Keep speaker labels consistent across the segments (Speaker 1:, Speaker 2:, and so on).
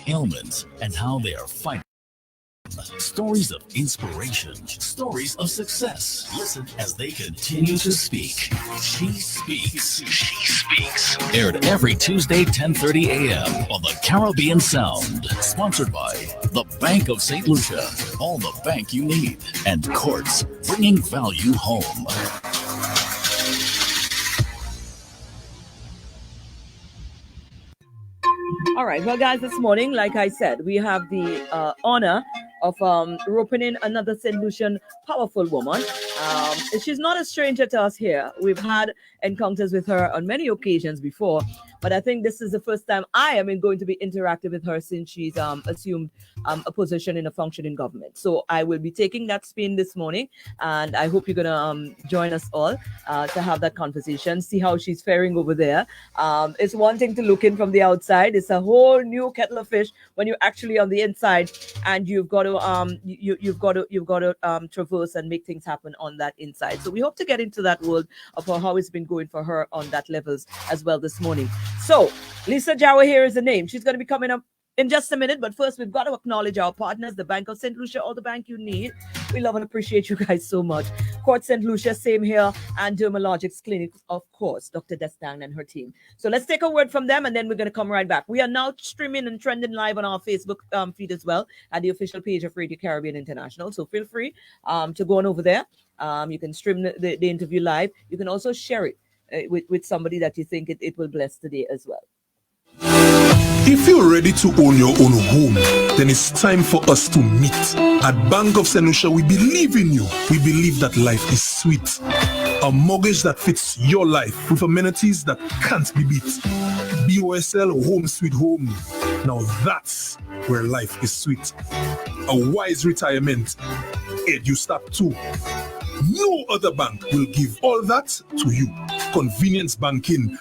Speaker 1: ailments and how they are fighting. Stories of inspiration, stories of success. Listen as they continue to speak. She Speaks. She Speaks. Aired every Tuesday, 10:30 a.m. on the Caribbean Sound. Sponsored by the Bank of St. Lucia. All the bank you need. And Courts, bringing value home.
Speaker 2: All right. Well, guys, this morning, like I said, we have the honor of roping in another St. Lucian powerful woman. She's not a stranger to us here. We've had encounters with her on many occasions before, but I think this is the first time I am going to be interactive with her since she's assumed a position in a functioning government. So I will be taking that spin this morning, and I hope you're going to join us all to have that conversation, see how she's faring over there. It's one thing to look in from the outside. It's a whole new kettle of fish when you're actually on the inside, and you've got to traverse and make things happen on that inside. So we hope to get into that world of how it's been going for her on that levels as well this morning. So Lisa Jawa here is the name. She's going to be coming up in just a minute, but first we've got to acknowledge our partners, the Bank of St. Lucia, all the bank you need. We love and appreciate you guys so much. Court St. Lucia, same here, and Dermalogics Clinic, of course, Dr. Destang and her team. So let's take a word from them, and then we're going to come right back. We are now streaming and trending live on our Facebook feed as well, at the official page of Radio Caribbean International. So feel free to go on over there. You can stream the interview live. You can also share it with somebody that you think it will bless today as well.
Speaker 3: If you're ready to own your own home, then it's time for us to meet. At Bank of St. Lucia, we believe in you. We believe that life is sweet. A mortgage that fits your life with amenities that can't be beat. BOSL Home Sweet Home. Now that's where life is sweet. A wise retirement. EduStart 2. No other bank will give all that to you. Convenience banking.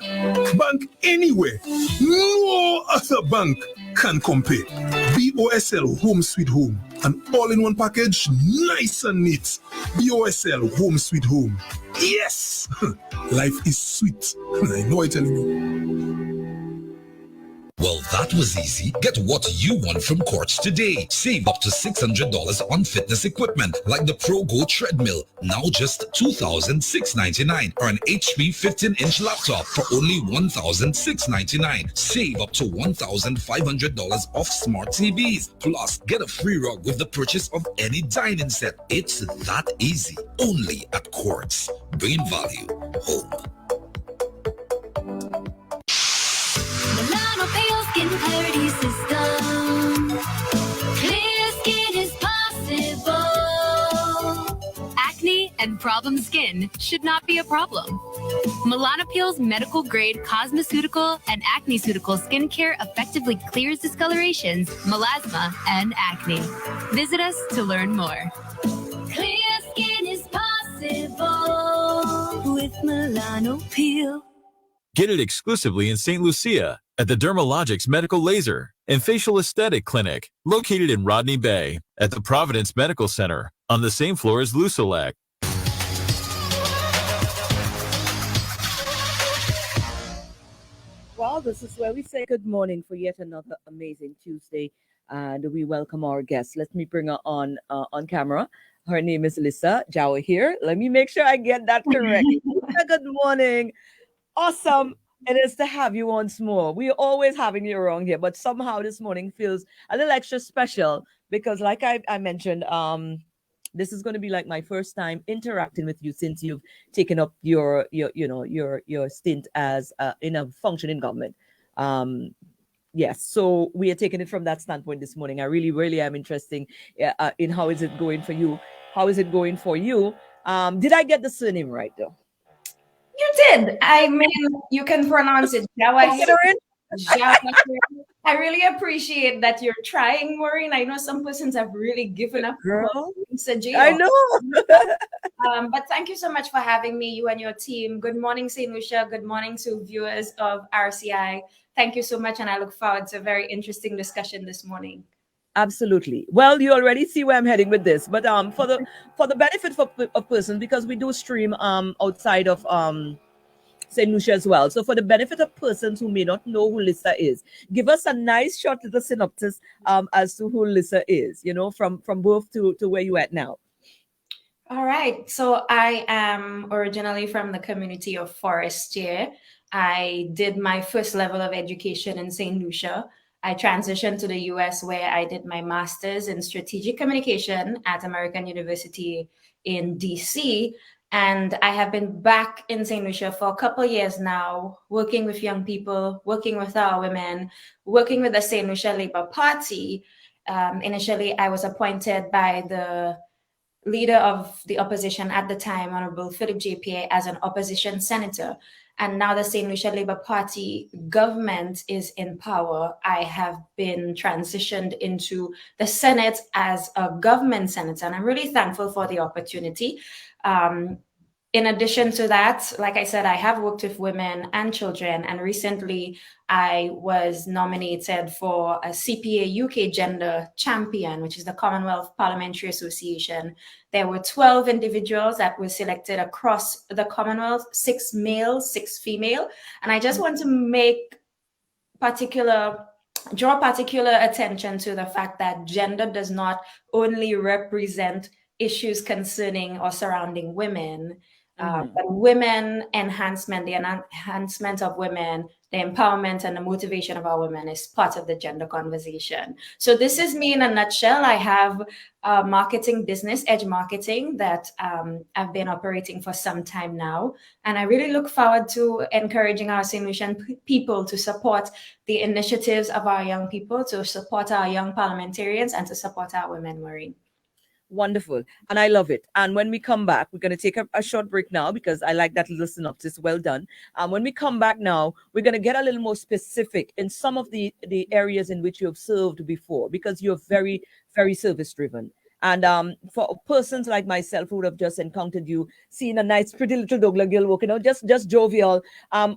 Speaker 3: Bank anywhere. No other bank can compare. BOSL Home Sweet Home. An all-in-one package, nice and neat. BOSL Home Sweet Home. Yes! Life is sweet. I know I'm telling you.
Speaker 4: Well, that was easy. Get what you want from Courts today. Save up to $600 on fitness equipment like the Pro Go treadmill, now just $2,699, or an HP 15-inch laptop for only $1,699. Save up to $1,500 off smart TVs. Plus, get a free rug with the purchase of any dining set. It's that easy. Only at Courts. Bringing value home.
Speaker 5: Skin clarity system. Clear skin is possible. Acne and problem skin should not be a problem. Melanopeel's medical grade cosmeceutical and acne-ceutical skincare effectively clears discolorations, melasma, and acne. Visit us to learn more. Clear skin is possible with Melanopeel.
Speaker 6: Get it exclusively in St. Lucia at the Dermalogics Medical Laser and Facial Aesthetic Clinic, located in Rodney Bay at the Providence Medical Center on the same floor as Lusolec.
Speaker 2: Well, this is where we say good morning for yet another amazing Tuesday, and we welcome our guest. Let me bring her on camera. Her name is Lisa Jawa here. Let me make sure I get that correct. Good morning. Awesome. It is to have you once more. We're always having you around here, but somehow this morning feels a little extra special because, like I mentioned, this is going to be like my first time interacting with you since you've taken up your stint as in a functioning government. Yes, so we are taking it from that standpoint this morning. I really am interested in how is it going for you? How is it going for you? Did I get the surname right though?
Speaker 7: You did. I mean, you can pronounce it Jawa. I really appreciate that you're trying, Maureen. I know some persons have really given up.
Speaker 2: Girl, I know.
Speaker 7: But thank you so much for having me, you and your team. Good morning, St. Lucia. Good morning to viewers of RCI. Thank you so much, and I look forward to a very interesting discussion this morning.
Speaker 2: Absolutely. Well, you already see where I'm heading with this, but for the benefit of persons, because we do stream outside of St. Lucia as well. So for the benefit of persons who may not know who Lisa is, give us a nice short little synopsis as to who Lisa is, from birth to where you at now.
Speaker 7: All right. So I am originally from the community of Forestier. I did my first level of education in St. Lucia. I transitioned to the US where I did my master's in strategic communication at American University in DC. And I have been back in St. Lucia for a couple of years now, working with young people, working with our women, working with the St. Lucia Labour Party. Initially, I was appointed by the leader of the opposition at the time, Honorable Philip JPA, as an opposition senator. And now the St. Lucia Labour Party government is in power. I have been transitioned into the Senate as a government senator, and I'm really thankful for the opportunity. In addition to that, like I said, I have worked with women and children, and recently I was nominated for a CPA UK Gender Champion, which is the Commonwealth Parliamentary Association. There were 12 individuals that were selected across the Commonwealth, 6 male, 6 female. And I just want to draw particular attention to the fact that gender does not only represent issues concerning or surrounding women, but women enhancement, the enhancement of women, the empowerment and the motivation of our women is part of the gender conversation. So this is me in a nutshell. I have a marketing business, Edge Marketing, that I've been operating for some time now. And I really look forward to encouraging our St. Lucian people to support the initiatives of our young people, to support our young parliamentarians, and to support our women, Maureen.
Speaker 2: Wonderful. And I love it. And when we come back, we're going to take a short break now because I like that little synopsis. Well done. When we come back now, we're going to get a little more specific in some of the areas in which you have served before, because you're very, very service driven. And for persons like myself who would have just encountered you, seeing a nice, pretty little Douglas girl walking out, just jovial,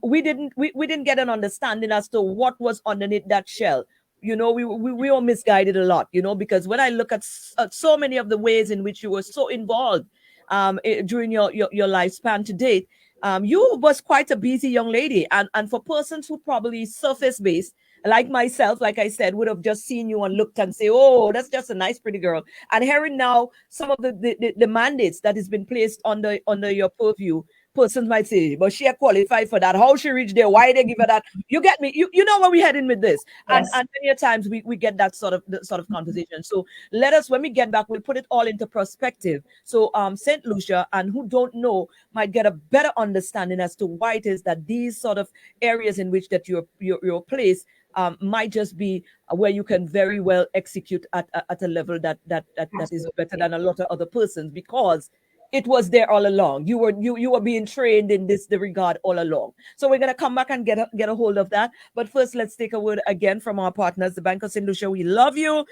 Speaker 2: we didn't get an understanding as to what was underneath that shell. We were misguided a lot, because when I look at so many of the ways in which you were so involved during your lifespan to date, you was quite a busy young lady. And for persons who probably surface-based, like myself, like I said, would have just seen you and looked and say, oh, that's just a nice, pretty girl. And hearing now some of the mandates that has been placed under your purview, persons might say, but she qualified for that. How she reached there? Why they give her that? You get me? You know where we're heading with this. Yes. And many times we get that sort of conversation. So let us, when we get back, we'll put it all into perspective. So St. Lucia, and who don't know, might get a better understanding as to why it is that these sort of areas in which that you're placed might just be where you can very well execute at a level that is better than a lot of other persons, because it was there all along. You were being trained in the regard all along. So we're gonna come back and get a hold of that. But first, let's take a word again from our partners, the Bank of St. Lucia. We love you,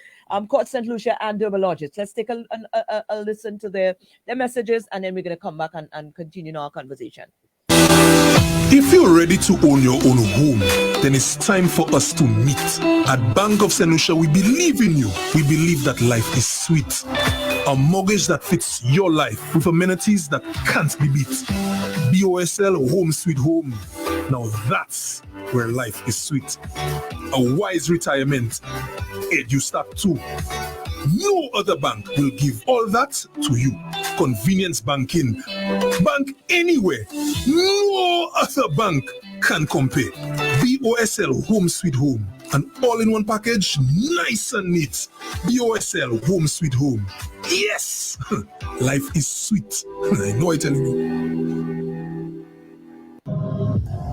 Speaker 2: Court St. Lucia and Dermatologists. Let's take a listen to their messages, and then we're gonna come back and continue our conversation.
Speaker 3: If you're ready to own your own home, then it's time for us to meet. At Bank of St. Lucia, we believe in you. We believe that life is sweet. A mortgage that fits your life with amenities that can't be beat. BOSL Home Sweet Home. Now that's where life is sweet. A wise retirement. EduStack too. No other bank will give all that to you. Convenience banking. Bank anywhere. No other bank can compare. BOSL Home Sweet Home. An all-in-one package, nice and neat. BOSL Home Sweet Home. Yes! Life is sweet. I know I'm telling you.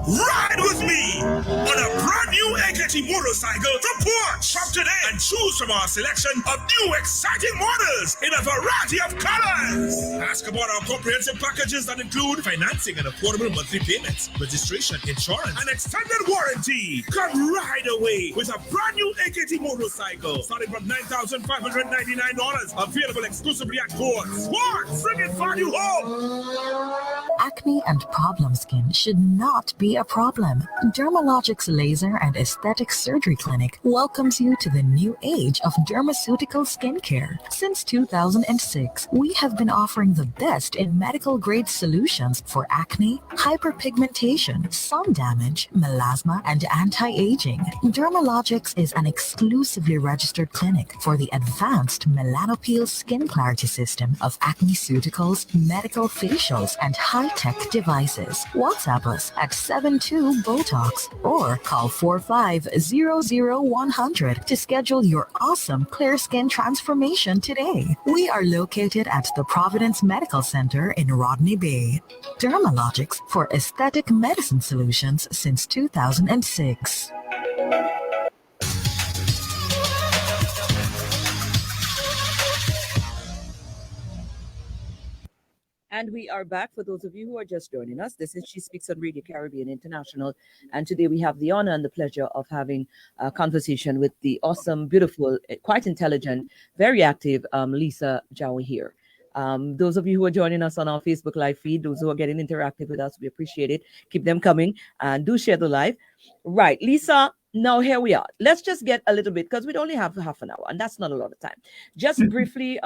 Speaker 8: Ride with me on a brand new AKT motorcycle from Port. Shop today and choose from our selection of new exciting models in a variety of colors. Ask about our comprehensive packages that include financing and affordable monthly payments, registration, insurance, and extended warranty. Come ride away with a brand new AKT motorcycle starting from $9,599. Available exclusively at Port. Port, bring it value home.
Speaker 9: Acne and problem skin should not be a problem. Dermalogic's Laser and Aesthetic Surgery Clinic welcomes you to the new age of dermaceutical skincare. Since 2006, we have been offering the best in medical-grade solutions for acne, hyperpigmentation, sun damage, melasma, and anti-aging. Dermalogics is an exclusively registered clinic for the advanced Melanopeel skin clarity system of acneceuticals, medical facials, and high-tech devices. WhatsApp us at 72-BOTOX or call 4500-100 to schedule your awesome clear skin transformation today. We are located at the Providence Medical Center in Rodney Bay. Dermalogics for aesthetic medicine solutions since 2006.
Speaker 2: And we are back. For those of you who are just joining us, this is She Speaks on Radio Caribbean International. And today we have the honor and the pleasure of having a conversation with the awesome, beautiful, quite intelligent, very active Lisa Jawi here. Those of you who are joining us on our Facebook Live feed, those who are getting interactive with us, we appreciate it. Keep them coming and do share the live. Right, Lisa, now here we are. Let's just get a little bit, because we'd only have half an hour, and that's not a lot of time. Just briefly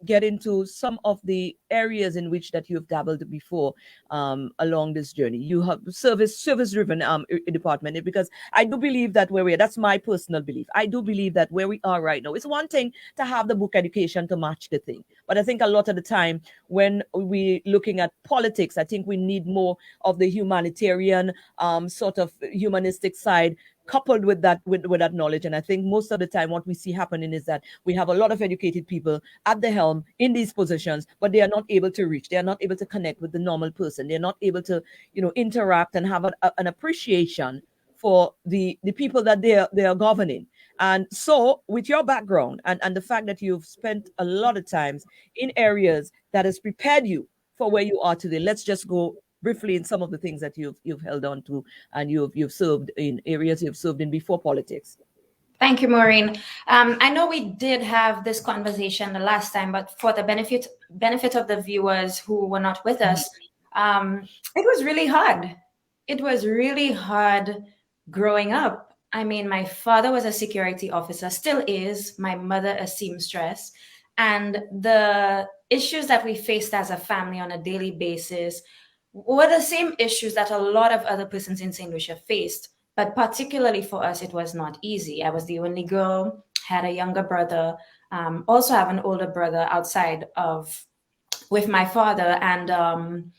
Speaker 2: get into some of the areas in which that you've dabbled before along this journey. You have service-driven department, because I do believe that that's my personal belief. I do believe that where we are right now, it's one thing to have the book education to match the thing. But I think a lot of the time when we're looking at politics, I think we need more of the humanitarian sort of humanistic side coupled with that with that knowledge. And I think most of the time what we see happening is that we have a lot of educated people at the helm in these positions, but they are not able to reach, they are not able to connect with the normal person, they're not able to interact and have an appreciation for the people that they are governing. And so with your background and the fact that you've spent a lot of times in areas that has prepared you for where you are today, let's just go briefly in some of the things that you've held on to and you've served in areas you've served in before politics.
Speaker 7: Thank you, Maureen. I know we did have this conversation the last time, but for the benefit of the viewers who were not with us, it was really hard. It was really hard growing up. I mean, my father was a security officer, still is. My mother a seamstress. And the issues that we faced as a family on a daily basis were the same issues that a lot of other persons in St. Lucia faced. But particularly for us, it was not easy. I was the only girl, had a younger brother, also have an older brother outside with my father. And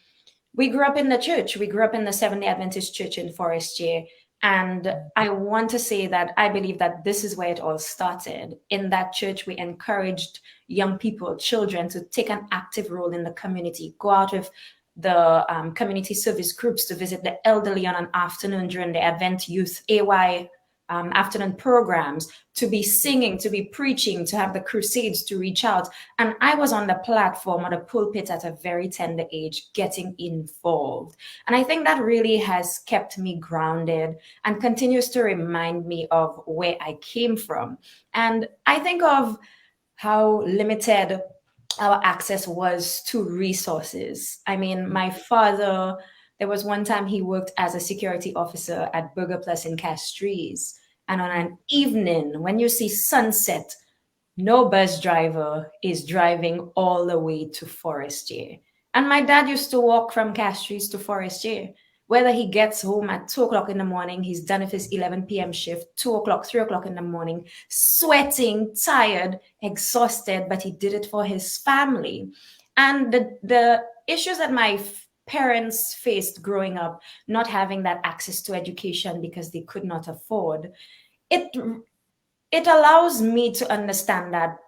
Speaker 7: we grew up in the church. We grew up in the Seventh-day Adventist Church in Forestier. And I want to say that I believe that this is where it all started. In that church, we encouraged young people, children, to take an active role in the community, go out with the community service groups to visit the elderly on an afternoon during the Advent Youth AY afternoon programs, to be singing, to be preaching, to have the crusades, to reach out. And I was on the platform or the pulpit at a very tender age, getting involved. And I think that really has kept me grounded and continues to remind me of where I came from. And I think of how limited our access was to resources. I mean, my father, there was one time he worked as a security officer at Burger Plus in Castries. And on an evening, when you see sunset, no bus driver is driving all the way to Forestier. And my dad used to walk from Castries to Forestier. Whether he gets home at 2 o'clock in the morning, he's done with his 11 p.m. shift, 2 o'clock, 3 o'clock in the morning, sweating, tired, exhausted, but he did it for his family. And the issues that my parents faced growing up, not having that access to education because they could not afford, it allows me to understand that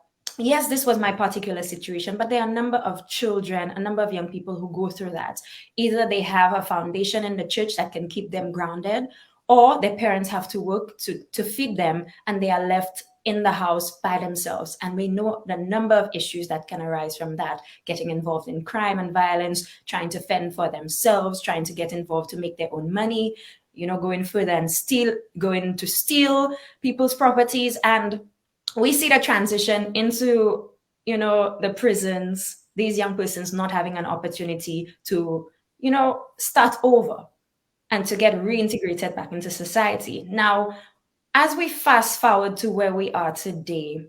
Speaker 7: yes, this was my particular situation, but there are a number of children, a number of young people who go through that. Either they have a foundation in the church that can keep them grounded, or their parents have to work to feed them, and they are left in the house by themselves. And we know the number of issues that can arise from that, getting involved in crime and violence, trying to fend for themselves, trying to get involved to make their own money, going further and going to steal people's properties. And we see the transition into, the prisons, these young persons not having an opportunity to start over and to get reintegrated back into society. Now, as we fast forward to where we are today,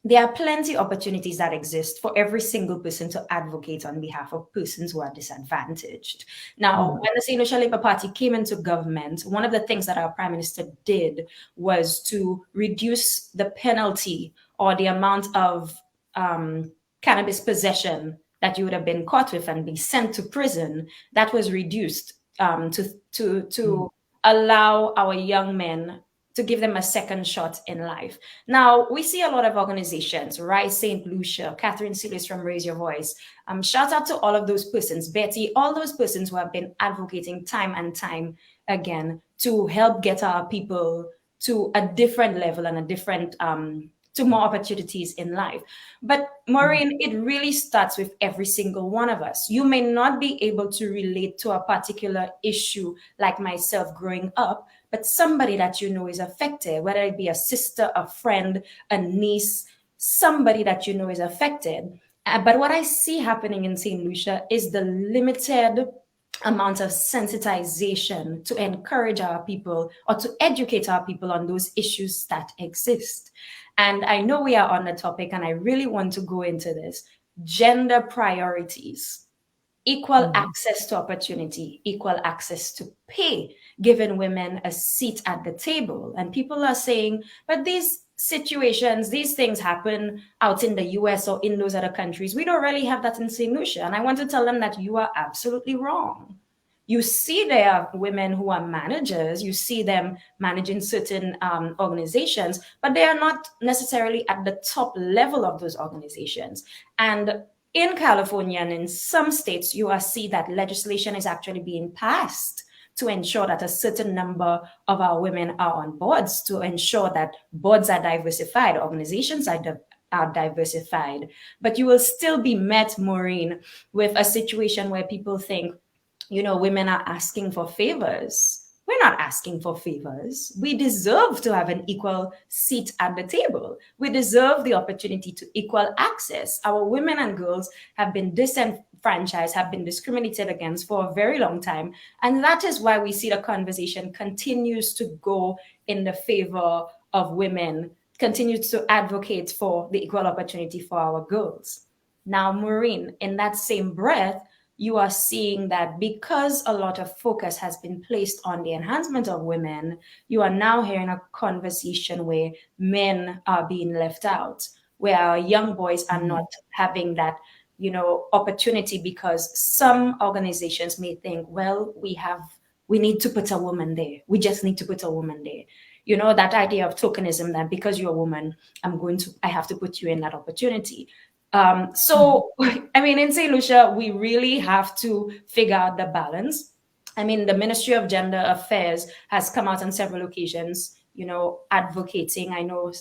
Speaker 7: there are plenty of opportunities that exist for every single person to advocate on behalf of persons who are disadvantaged. Now, when the St. Lucia Labour Party came into government, one of the things that our Prime Minister did was to reduce the penalty or the amount of cannabis possession that you would have been caught with and be sent to prison. That was reduced to allow our young men, to give them a second shot in life. Now, we see a lot of organizations, Rise St. Lucia, Catherine Silas from Raise Your Voice. Shout out to all of those persons, Betty, all those persons who have been advocating time and time again to help get our people to a different level and a different, to more opportunities in life. But Maureen, it really starts with every single one of us. You may not be able to relate to a particular issue like myself growing up, but somebody that you know is affected, whether it be a sister, a friend, a niece, somebody that you know is affected. But what I see happening in St. Lucia is the limited amount of sensitization to encourage our people or to educate our people on those issues that exist. And I know we are on the topic, and I really want to go into this. Gender priorities, equal access to opportunity, equal access to pay, giving women a seat at the table. And people are saying, but these situations, these things happen out in the US or in those other countries. We don't really have that in St. Lucia. And I want to tell them that you are absolutely wrong. You see there are women who are managers, you see them managing certain organizations, but they are not necessarily at the top level of those organizations. And in California and in some states, you are see that legislation is actually being passed to ensure that a certain number of our women are on boards, to ensure that boards are diversified, organizations are diversified. But you will still be met, Maureen, with a situation where people think, women are asking for favors. We're not asking for favors. We deserve to have an equal seat at the table. We deserve the opportunity to equal access. Our women and girls have been disenfranchised, have been discriminated against for a very long time. And that is why we see the conversation continues to go in the favor of women, continues to advocate for the equal opportunity for our girls. Now, Maureen, in that same breath, you are seeing that because a lot of focus has been placed on the enhancement of women, you are now hearing a conversation where men are being left out, where our young boys are not having that, opportunity, because some organizations may think, well, we need to put a woman there. We just need to put a woman there. That idea of tokenism, that because you're a woman, I have to put you in that opportunity. So, in St. Lucia, we really have to figure out the balance. The Ministry of Gender Affairs has come out on several occasions, advocating. I know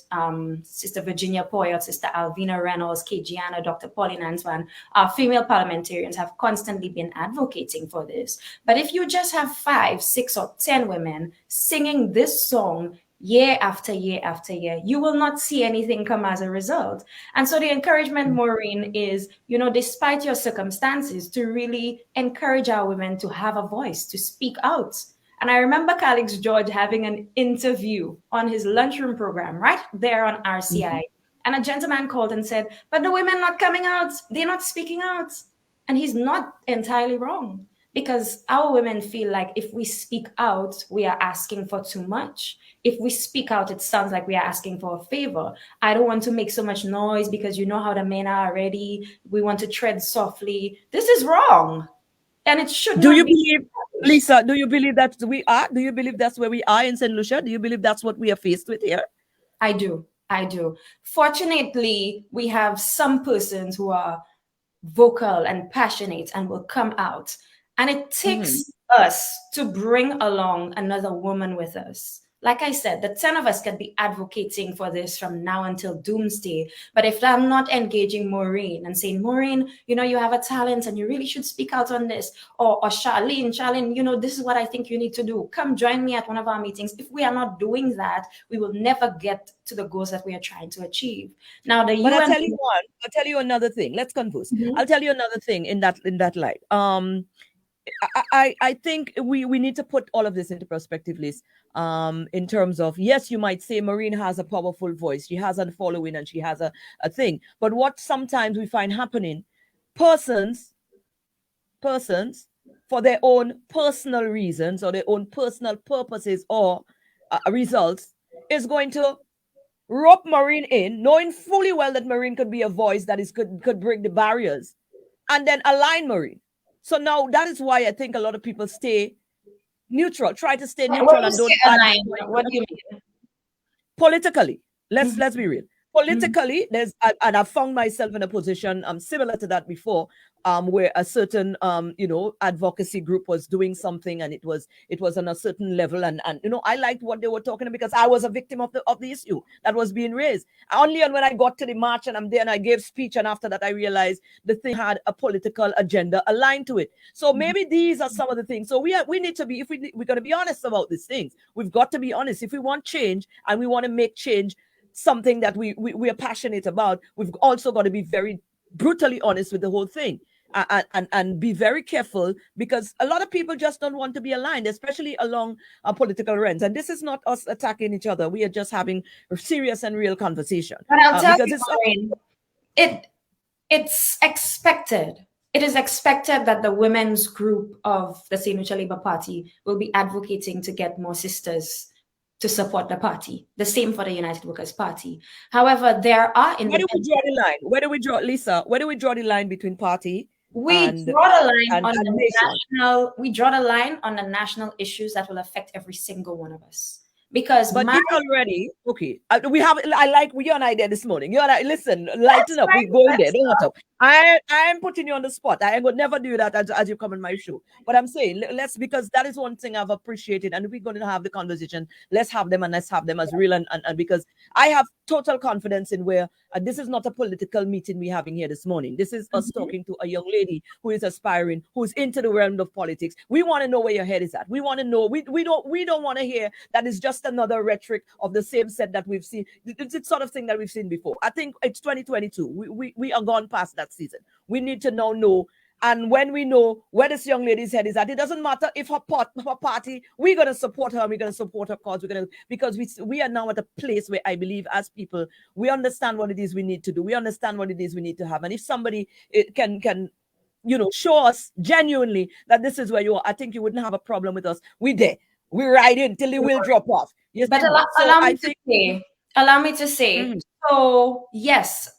Speaker 7: Sister Virginia Poyot, Sister Alvina Reynolds, Gianna, Dr. Pauline Antoine, our female parliamentarians have constantly been advocating for this. But if you just have 5, 6, or 10 women singing this song year after year after year, you will not see anything come as a result. And so the encouragement, Maureen, is, despite your circumstances, to really encourage our women to have a voice, to speak out. And I remember Calix George having an interview on his lunchroom program right there on RCI. And a gentleman called and said, but the women not coming out, they're not speaking out. And he's not entirely wrong, because our women feel like if we speak out, we are asking for too much. If we speak out, it sounds like we are asking for a favor. I don't want to make so much noise because you know how the men are already. We want to tread softly. This is wrong. And it should
Speaker 2: Do you believe, Lisa, do you believe that we are? Do you believe that's where we are in St. Lucia? Do you believe that's what we are faced with here?
Speaker 7: I do. Fortunately, we have some persons who are vocal and passionate and will come out. And it takes us to bring along another woman with us. Like I said, the 10 of us can be advocating for this from now until doomsday. But if I'm not engaging Maureen and saying, Maureen, you have a talent and you really should speak out on this. Or Charlene, this is what I think you need to do. Come join me at one of our meetings. If we are not doing that, we will never get to the goals that we are trying to achieve. Now, I'll
Speaker 2: tell you another thing. Let's converse. I'll tell you another thing in that light. I think we need to put all of this into perspective, Liz. In terms of, yes, you might say Maureen has a powerful voice, she has a following, and she has a thing. But what sometimes we find happening, persons for their own personal reasons or their own personal purposes or results is going to rope Maureen in, knowing fully well that Maureen could be a voice that could break the barriers, and then align Maureen. So now that is why I think a lot of people stay neutral, try to stay neutral and don't
Speaker 7: align, what do you mean?
Speaker 2: Politically. Let's be real. Politically, there's and I've found myself in a position similar to that before, where a certain advocacy group was doing something, and it was on a certain level, and I liked what they were talking about because I was a victim of the issue that was being raised. Only when I got to the march and I'm there and I gave speech, and after that I realized the thing had a political agenda aligned to it. So maybe these are some of the things. So we need to be, if we're going to be honest about these things, we've got to be honest. If we want change and we want to make change something that we are passionate about, we've also got to be very brutally honest with the whole thing, and be very careful, because a lot of people just don't want to be aligned, especially along political rents. And this is not us attacking each other. We are just having a serious and real conversation.
Speaker 7: But I'll tell you, Maureen, it's expected. It is expected that the women's group of the St. Lucia Labour Party will be advocating to get more sisters to support the party. The same for the United Workers' Party. However, there are...
Speaker 2: Where do we draw the line? Where do we draw, Lisa? Where do we draw the line between party
Speaker 7: We draw the line on the national... We draw the line on the national issues that will affect every single one of us. Because
Speaker 2: but you already okay. We have. I like you and I there this morning. You and I listen. Lighten up. We're going there. Don't want to. I am putting you on the spot. I would never do that as you come on my show. But I'm saying because that is one thing I've appreciated. And if we're going to have the conversation, let's have them as real and because I have total confidence in where this is not a political meeting we're having here this morning. This is us talking to a young lady who is aspiring, who's into the realm of politics. We want to know where your head is at. We want to know. We don't want to hear that it's just another rhetoric of the same set that we've seen. It's the sort of thing that we've seen before. I think it's 2022. We are gone past that season. We need to now know. And when we know where this young lady's head is at, it doesn't matter if her party, we're going to support her, we're going to support her cause, because we are now at a place where I believe as people, we understand what it is we need to do. We understand what it is we need to have. And if somebody can show us genuinely that this is where you are, I think you wouldn't have a problem with us. We there. We ride in till the wheel drop off. Yes,
Speaker 7: but allow me to say, so yes,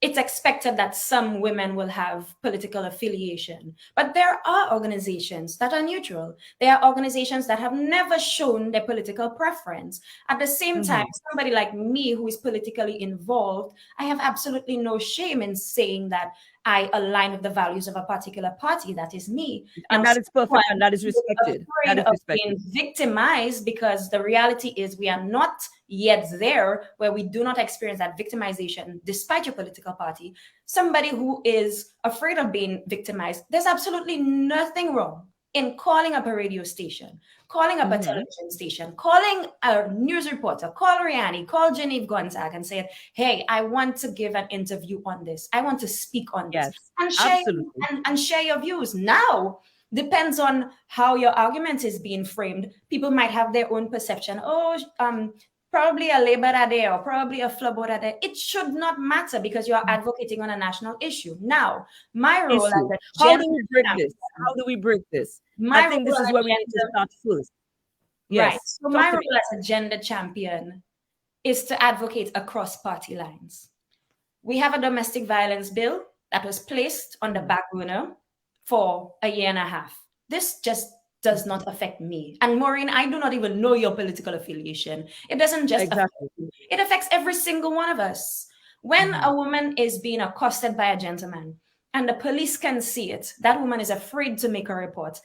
Speaker 7: it's expected that some women will have political affiliation, but there are organizations that are neutral. There are organizations that have never shown their political preference. At the same time, somebody like me who is politically involved, I have absolutely no shame in saying that I align with the values of a particular party. That is me.
Speaker 2: And that is perfect, and that is respected. That is respected.
Speaker 7: Being victimized, because the reality is we are not yet there where we do not experience that victimization despite your political party. Somebody who is afraid of being victimized, there's absolutely nothing wrong in calling up a radio station, calling up a television station, calling a news reporter, call Rihanna, call Genevieve Gonzaga and say, hey, I want to give an interview on this. I want to speak on this. And share your views. Now, depends on how your argument is being framed. People might have their own perception. Probably a labor day or probably a flubber day. It should not matter because you are advocating on a national issue. Now, my role as a
Speaker 2: how do we break this? How do we break this? I think this is where we need to start first. Yes.
Speaker 7: Right. So my role as a gender champion is to advocate across party lines. We have a domestic violence bill that was placed on the back burner for a year and a half. This just does not affect me. And Maureen, I do not even know your political affiliation. It doesn't just affect me. It affects every single one of us. When a woman is being accosted by a gentleman and the police can see it, that woman is afraid to make a report.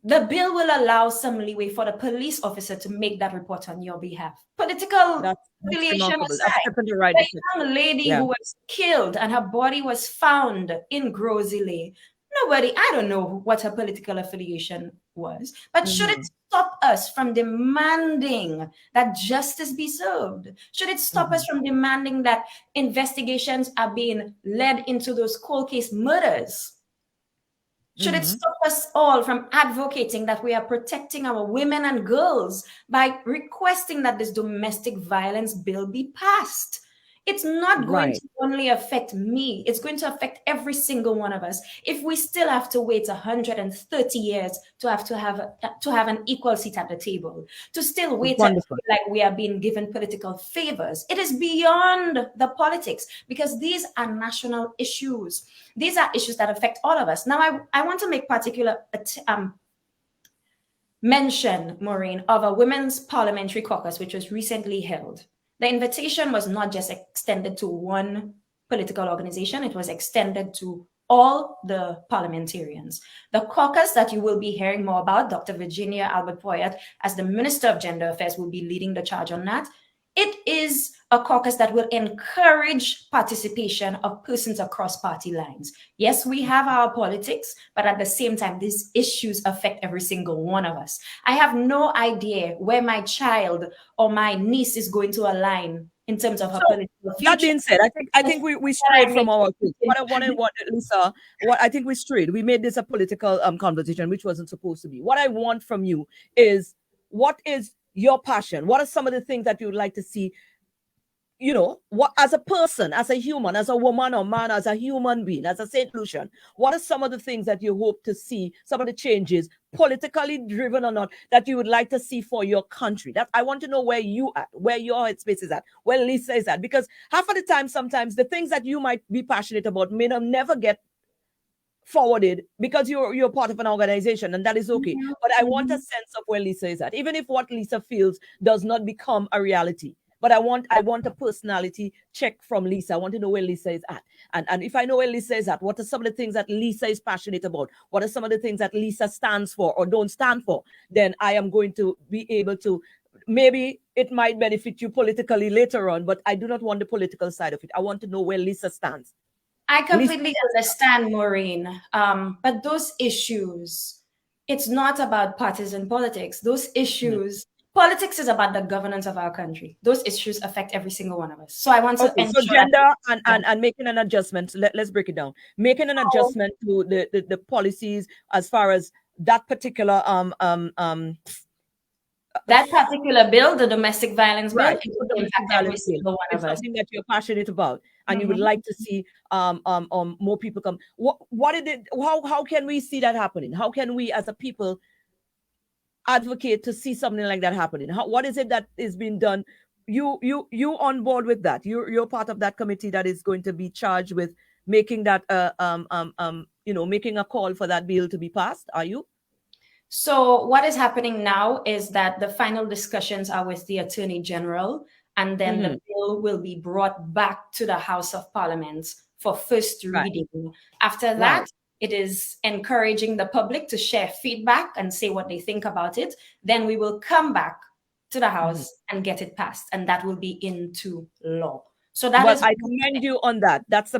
Speaker 7: The bill will allow some leeway for the police officer to make that report on your behalf. Political affiliation aside, the young lady who was killed and her body was found in Grozile. I don't know what her political affiliation was, but should it stop us from demanding that justice be served? Should it stop us from demanding that investigations are being led into those cold case murders? Should it stop us all from advocating that we are protecting our women and girls by requesting that this domestic violence bill be passed? It's not going
Speaker 2: Right.
Speaker 7: to only affect me, it's going to affect every single one of us. If we still have to wait 130 years to have an equal seat at the table, to still wait
Speaker 2: Wonderful.
Speaker 7: like we are being given political favors, it is beyond the politics, because these are national issues. These are issues that affect all of us. Now, I want to make particular mention, Maureen, of a women's parliamentary caucus, which was recently held. The invitation was not just extended to one political organization, it was extended to all the parliamentarians. The caucus that you will be hearing more about, Dr. Virginia Albert Poyet, as the Minister of Gender Affairs, will be leading the charge on that. It is a caucus that will encourage participation of persons across party lines. Yes, we have our politics, but at the same time, these issues affect every single one of us. I have no idea where my child or my niece is going to align in terms of her political future.
Speaker 2: That being said, I think we strayed from our Lisa, what I think we strayed. We made this a political conversation, which wasn't supposed to be. What I want from you is, what is your passion? What are some of the things that you would like to see? You know, what, as a person, as a human, as a woman or man, as a human being, as a St. Lucian, what are some of the things that you hope to see, some of the changes, politically driven or not, that you would like to see for your country? That I want to know where you at, where your headspace is at, where Lisa is at, because half of the time, sometimes the things that you might be passionate about may never get forwarded because you're part of an organization, and that is okay. But I want a sense of where Lisa is at, even if what Lisa feels does not become a reality. But I want a personality check from Lisa. I want to know where Lisa is at. And if I know where Lisa is at, what are some of the things that Lisa is passionate about? What are some of the things that Lisa stands for or don't stand for? Then I am going to be able to, maybe it might benefit you politically later on, but I do not want the political side of it. I want to know where Lisa stands.
Speaker 7: I completely understand, Maureen. But those issues, it's not about partisan politics. Those issues, politics is about the governance of our country. Those issues affect every single one of us. So I want to ensure
Speaker 2: so gender and making an adjustment. Let's break it down. Making an adjustment to the policies as far as that particular
Speaker 7: that particular bill, the domestic violence bill,
Speaker 2: right.
Speaker 7: it will impact every single one of us.
Speaker 2: Something that you're passionate about, and you would like to see more people come. What is it? How can we see that happening? How can we as a people advocate to see something like that happening? What is it that is being done? You on board with that? You're part of that committee that is going to be charged with making that making a call for that bill to be passed. Are you?
Speaker 7: So what is happening now is that the final discussions are with the Attorney General, and then the bill will be brought back to the House of Parliament for first reading. After that, it is encouraging the public to share feedback and say what they think about it. Then we will come back to the House and get it passed, and that will be into law. So that is.
Speaker 2: I commend you on that. That's a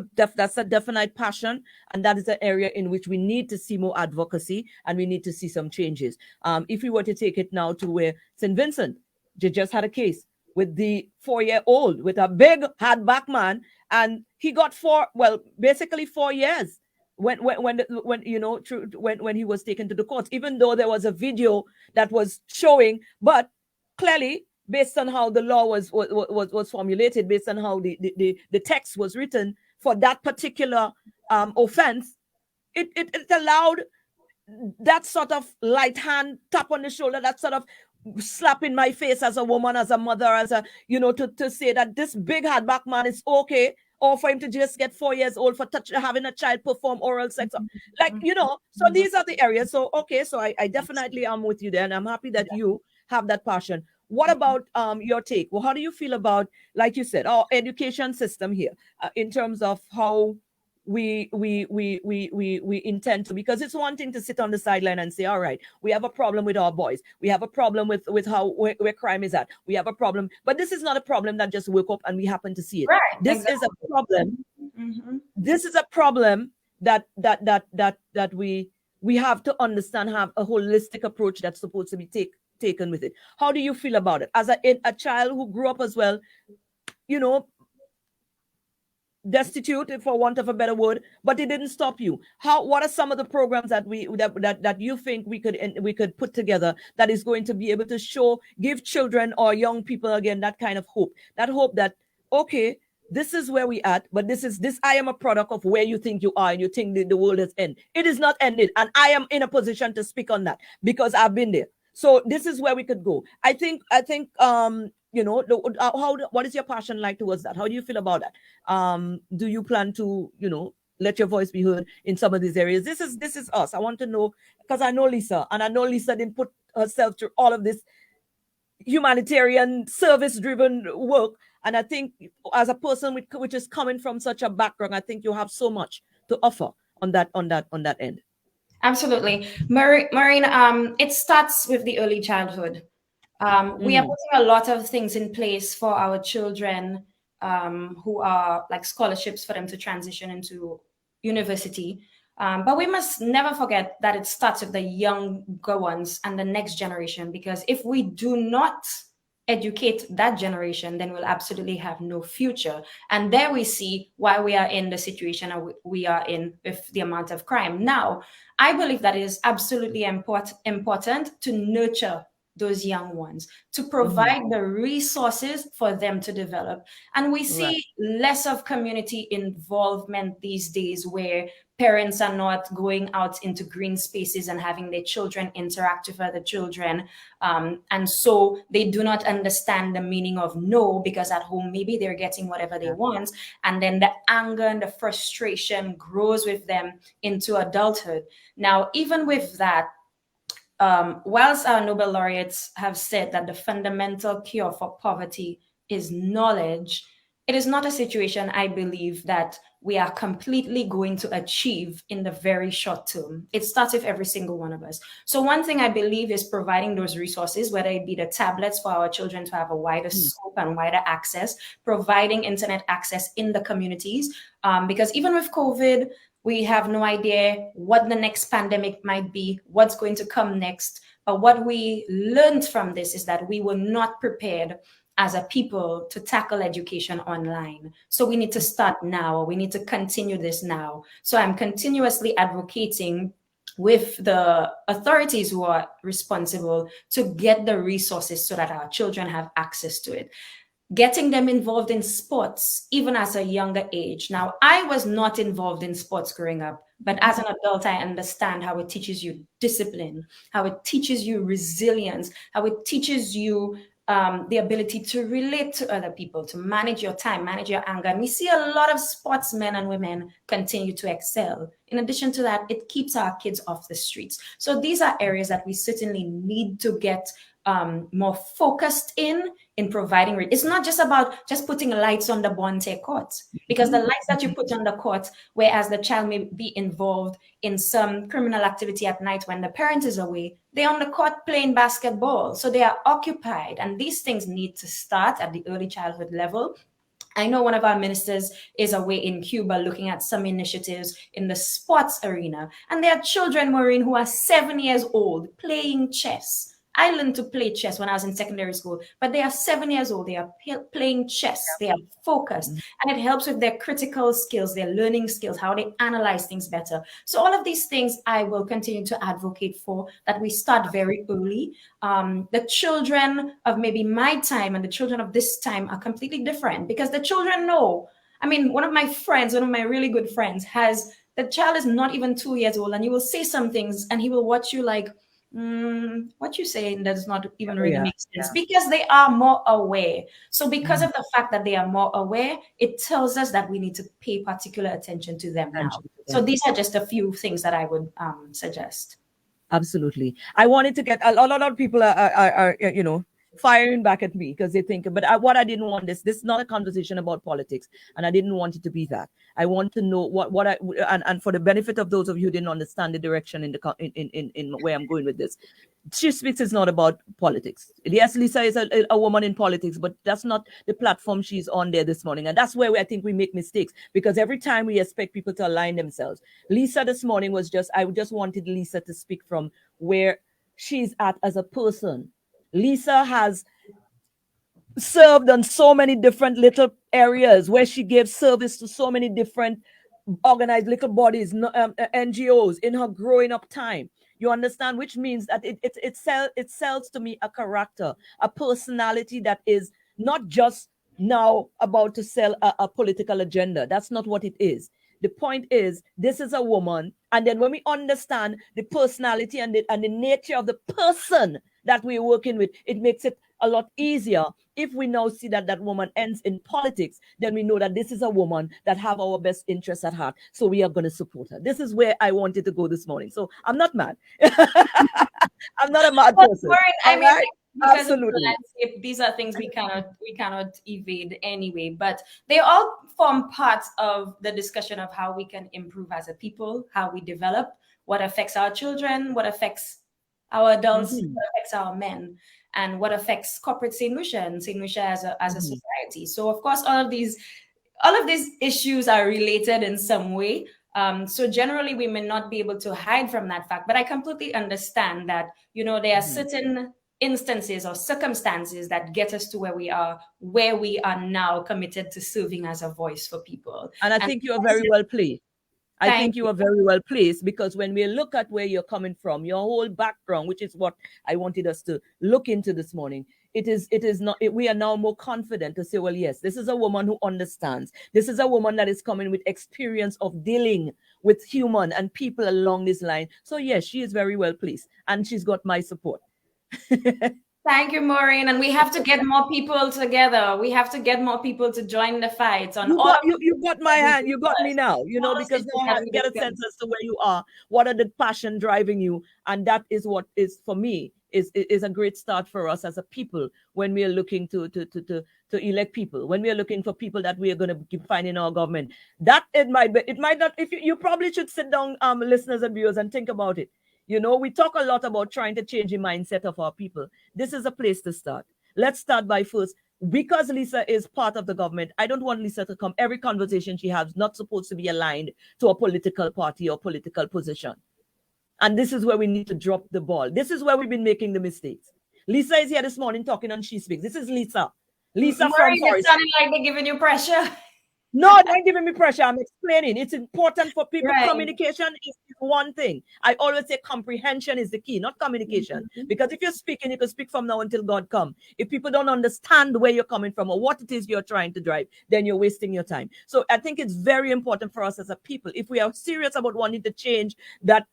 Speaker 2: definite passion, and that is an area in which we need to see more advocacy, and we need to see some changes. If we were to take it now to where St. Vincent, they just had a case with the 4-year-old with a big hardback man, and he got basically 4 years when he was taken to the court, even though there was a video that was showing, but clearly, based on how the law was formulated, based on how the text was written for that particular offense, it allowed that sort of light hand tap on the shoulder, that sort of slap in my face as a woman, as a mother, as a, to say that this big hardback man is okay, or for him to just get 4 years old for having a child perform oral sex. So these are the areas. So, so I definitely am with you there, and I'm happy that you have that passion. What about your take? Well, how do you feel about, like you said, our education system here in terms of how we intend to, because it's one thing to sit on the sideline and say, all right, we have a problem with our boys. We have a problem with where crime is at. We have a problem, but this is not a problem that just woke up and we happen to see it.
Speaker 7: Right,
Speaker 2: this is a problem. This is a problem that we have to understand, have a holistic approach that's supposed to be taken with it. How do you feel about it as a child who grew up as well, destitute, for want of a better word, but it didn't stop you. What are some of the programs that that you think we could put together that is going to be able to give children or young people again that kind of hope, that okay, this is where we at, but this I am a product of where you think you are, and you think the world has ended. It is not ended, and I am in a position to speak on that because I've been there. So this is where we could go. I think what is your passion like towards that? How do you feel about that? Do you plan to let your voice be heard in some of these areas? This is us. I want to know, because I know Lisa, and I know Lisa didn't put herself through all of this humanitarian service-driven work. And I think as a person which is coming from such a background, I think you have so much to offer on that end.
Speaker 7: Absolutely. Maureen, it starts with the early childhood. We are putting a lot of things in place for our children who are like scholarships for them to transition into university. But we must never forget that it starts with the younger ones and the next generation, because if we do not educate that generation, then we'll absolutely have no future. And there we see why we are in the situation we are in with the amount of crime. Now, I believe that it is absolutely important to nurture those young ones, to provide the resources for them to develop. And we see less of community involvement these days, where parents are not going out into green spaces and having their children interact with other children. And so they do not understand the meaning of no, because at home, maybe they're getting whatever they want. And then the anger and the frustration grows with them into adulthood. Now, even with that, whilst our Nobel laureates have said that the fundamental cure for poverty is knowledge, it is not a situation, I believe, that we are completely going to achieve in the very short term. It starts with every single one of us. So one thing I believe is providing those resources, whether it be the tablets for our children to have a wider scope and wider access, providing internet access in the communities, because even with COVID, we have no idea what the next pandemic might be, what's going to come next. But what we learned from this is that we were not prepared as a people to tackle education online. So we need to start now. We need to continue this now. So I'm continuously advocating with the authorities who are responsible to get the resources so that our children have access to it. Getting them involved in sports, even as a younger age. Now, I was not involved in sports growing up, but as an adult, I understand how it teaches you discipline, how it teaches you resilience, how it teaches you the ability to relate to other people, to manage your time, manage your anger. And we see a lot of sportsmen and women continue to excel. In addition to that, it keeps our kids off the streets. So these are areas that we certainly need to get more focused in providing. It's not just about just putting lights on the Bonte court, because the lights that you put on the court, whereas the child may be involved in some criminal activity at night when the parent is away, they're on the court playing basketball. So they are occupied. And these things need to start at the early childhood level. I know one of our ministers is away in Cuba looking at some initiatives in the sports arena. And there are children, Maureen, who are 7 years old playing chess. I learned to play chess when I was in secondary school, but they are 7 years old. They are playing chess. They are focused, and it helps with their critical skills, their learning skills, how they analyze things better. So all of these things I will continue to advocate for, that we start very early. The children of maybe my time and the children of this time are completely different, because the children know. I mean, one of my really good friends the child is not even 2 years old, and you will say some things and he will watch you like, what you saying does not even really make sense, because they are more aware. So because of the fact that they are more aware, it tells us that we need to pay particular attention to them now. So these are just a few things that I would suggest.
Speaker 2: Absolutely. I wanted to get a lot of people are firing back at me because they think, but what I didn't want this is not a conversation about politics, and I didn't want it to be that. I want to know and for the benefit of those of you who didn't understand the direction in where I'm going with this. She Speaks is not about politics. Yes, Lisa is a woman in politics, but that's not the platform she's on there this morning. And that's where I think we make mistakes, because every time we expect people to align themselves. Lisa this morning I just wanted Lisa to speak from where she's at as a person. Lisa has served on so many different little areas, where she gave service to so many different organized little bodies, NGOs in her growing up time. You understand? Which means that it sells to me a character, a personality that is not just now about to sell a political agenda. That's not what it is. The point is, this is a woman, and then when we understand the personality and the nature of the person that we're working with, it makes it a lot easier. If we now see that that woman ends in politics, then we know that this is a woman that have our best interests at heart. So we are going to support her. This is where I wanted to go this morning. So I'm not mad. I'm not a mad person.
Speaker 7: I mean,
Speaker 2: right?
Speaker 7: because
Speaker 2: Absolutely.
Speaker 7: of the landscape, these are things we cannot evade anyway. But they all form parts of the discussion of how we can improve as a people, how we develop, what affects our children, what affects our adults, what affects our men, and what affects corporate St. Lucia and St. Lucia as a society. So of course, all of these issues are related in some way. So generally, we may not be able to hide from that fact, but I completely understand that, there are certain instances or circumstances that get us to where we are now, committed to serving as a voice for people.
Speaker 2: And I think you're very well placed. I think you are very well placed, because when we look at where you're coming from, your whole background, which is what I wanted us to look into this morning, it is not, we are now more confident to say, well, yes, this is a woman who understands. This is a woman that is coming with experience of dealing with human and people along this line. So yes, she is very well placed, and she's got my support.
Speaker 7: Thank you, Maureen. And we have to get more people together. We have to get more people to join the fight.
Speaker 2: You got my hand. You got me now, because now I get a sense as to where you are. What are the passion driving you? And that is what is, for me, is a great start for us as a people when we are looking to elect people, when we are looking for people that we are going to keep finding in our government. That it might not, if you probably should sit down, listeners and viewers, and think about it. We talk a lot about trying to change the mindset of our people. This is a place to start. Let's start by first, because Lisa is part of the government, I don't want Lisa to come. Every conversation she has not supposed to be aligned to a political party or political position. And this is where we need to drop the ball. This is where we've been making the mistakes. Lisa is here this morning talking on She Speaks. This is Lisa. Lisa from Forest.
Speaker 7: It's sounding like they're giving you pressure.
Speaker 2: No, they're giving me pressure. I'm explaining. It's important for people.
Speaker 7: Right.
Speaker 2: Communication is one thing. I always say comprehension is the key, not communication. Because if you're speaking, you can speak from now until God come. If people don't understand where you're coming from or what it is you're trying to drive, then you're wasting your time. So I think it's very important for us as a people, if we are serious about wanting to change that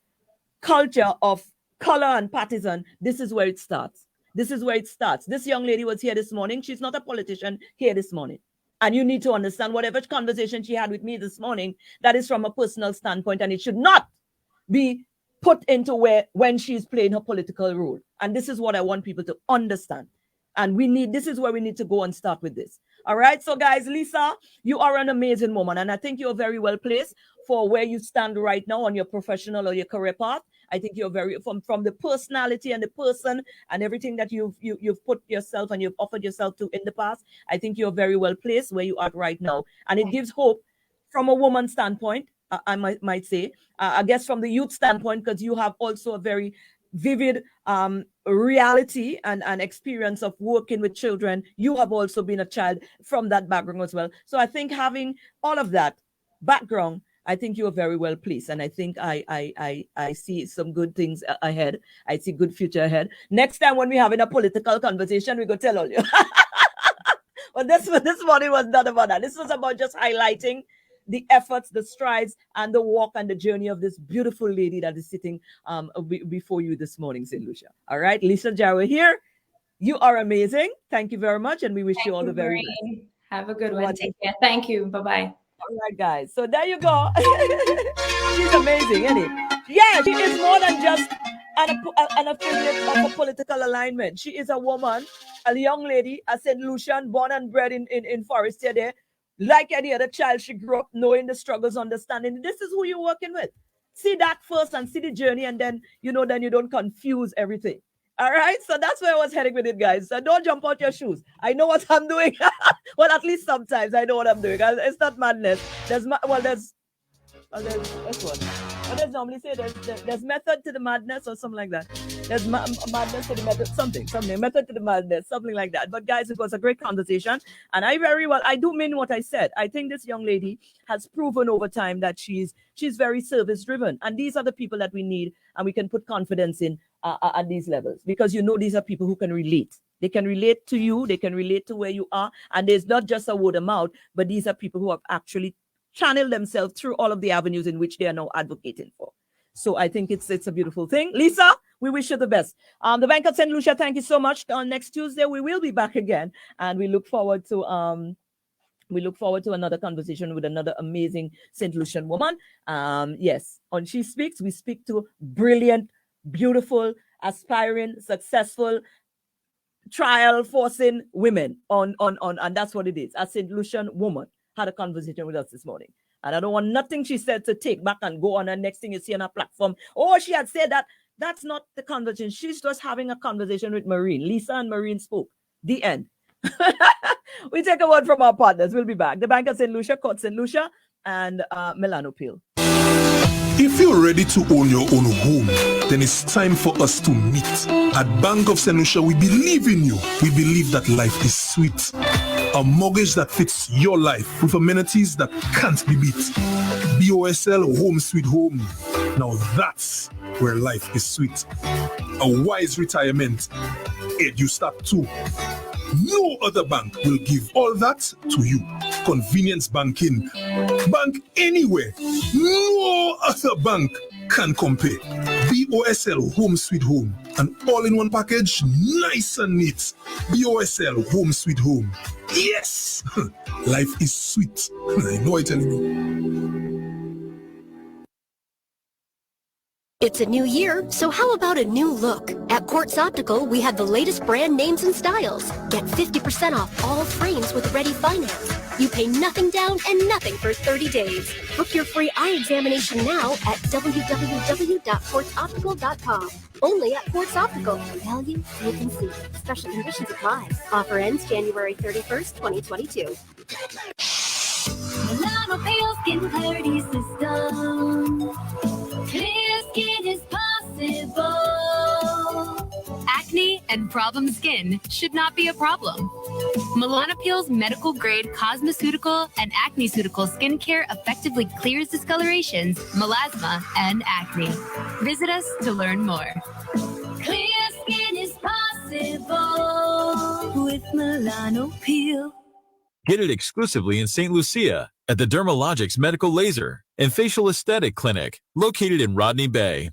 Speaker 2: culture of color and partisan, this is where it starts. This is where it starts. This young lady was here this morning. She's not a politician here this morning. And you need to understand, whatever conversation she had with me this morning, that is from a personal standpoint, and it should not be put into when she's playing her political role. And this is what I want people to understand. And this is where we need to go and start with this. All right. So guys, Lisa, you are an amazing woman. And I think you're very well placed for where you stand right now on your professional or your career path. I think you're very, from the personality and the person and everything that you've put yourself and you've offered yourself to in the past. I think you're very well placed where you are right now. And it gives hope from a woman's standpoint, I might say, I guess from the youth standpoint, because you have also a very vivid reality and experience of working with children. You have also been a child from that background as well. So I think having all of that background, I think you are very well pleased. And I think I see some good things ahead. I see good future ahead. Next time when we're having a political conversation, we go tell all you. But this morning was not about that. This was about just highlighting the efforts, the strides, and the walk and the journey of this beautiful lady that is sitting before you this morning, St. Lucia. All right, Lisa Jawa here. You are amazing. Thank you very much, and we wish you all the very best.
Speaker 7: Have a good one. Take care. Thank you. Bye-bye.
Speaker 2: All right, guys. So there you go. She's amazing, isn't it? Yeah, she is more than just an affiliate of a political alignment. She is a woman, a young lady, a St. Lucian, born and bred in Forestier there. Like any other child, she grew up knowing the struggles, understanding. This is who you're working with. See that first and see the journey, and then you don't confuse everything. All right, so that's where I was heading with it, guys. So don't jump out your shoes. I know what I'm doing. Well, at least sometimes I know what I'm doing. It's not madness. There's one. What does normally say? There's method to the madness or something like that. There's madness to the method, something, method to the madness, something like that. But guys, it was a great conversation. And I do mean what I said. I think this young lady has proven over time that she's very service driven. And these are the people that we need and we can put confidence in at these levels. Because these are people who can relate. They can relate to you. They can relate to where you are. And there's not just a word of mouth, but these are people who have actually channeled themselves through all of the avenues in which they are now advocating for. So I think it's a beautiful thing. Lisa, we wish you the best. The Bank of St. Lucia, thank you so much. On next Tuesday, we will be back again. And we look forward to another conversation with another amazing St. Lucian woman. Yes, on She Speaks, we speak to brilliant, beautiful, aspiring, successful, trial forcing women on and that's what it is. A St. Lucian woman had a conversation with us this morning. And I don't want nothing she said to take back and go on. And next thing you see on her platform, she had said that. That's not the conversation. She's just having a conversation with Maureen. Lisa and Maureen spoke. The end. We take a word from our partners. We'll be back. The Bank of St. Lucia, Court St. Lucia, and Milano Peel.
Speaker 3: If you're ready to own your own home, then it's time for us to meet. At Bank of St. Lucia, we believe in you. We believe that life is sweet. A mortgage that fits your life with amenities that can't be beat. BOSL Home Sweet Home. Now that's where life is sweet. A wise retirement. EduStart 2. No other bank will give all that to you. Convenience banking. Bank anywhere. No other bank can compare. BOSL Home Sweet Home. An all-in-one package, nice and neat. BOSL Home Sweet Home. Yes! Life is sweet. I know I'm telling you.
Speaker 10: It's a new year, so how about a new look? At Quartz Optical, we have the latest brand names and styles. Get 50% off all frames with ready finance. You pay nothing down and nothing for 30 days. Book your free eye examination now at www.quartzoptical.com. Only at Quartz Optical. Value you can see. Special conditions apply. Offer ends January 31st, 2022.
Speaker 5: Milano Pale Skin Clarity System. Clear skin is possible. Acne and problem skin should not be a problem. Milanopeel's medical-grade cosmeceutical and acne-ceutical skincare effectively clears discolorations, melasma, and acne. Visit us to learn more. Clear skin is possible with Milanopeel.
Speaker 6: Get it exclusively in St. Lucia at the Dermalogics Medical Laser and Facial Aesthetic Clinic, located in Rodney Bay,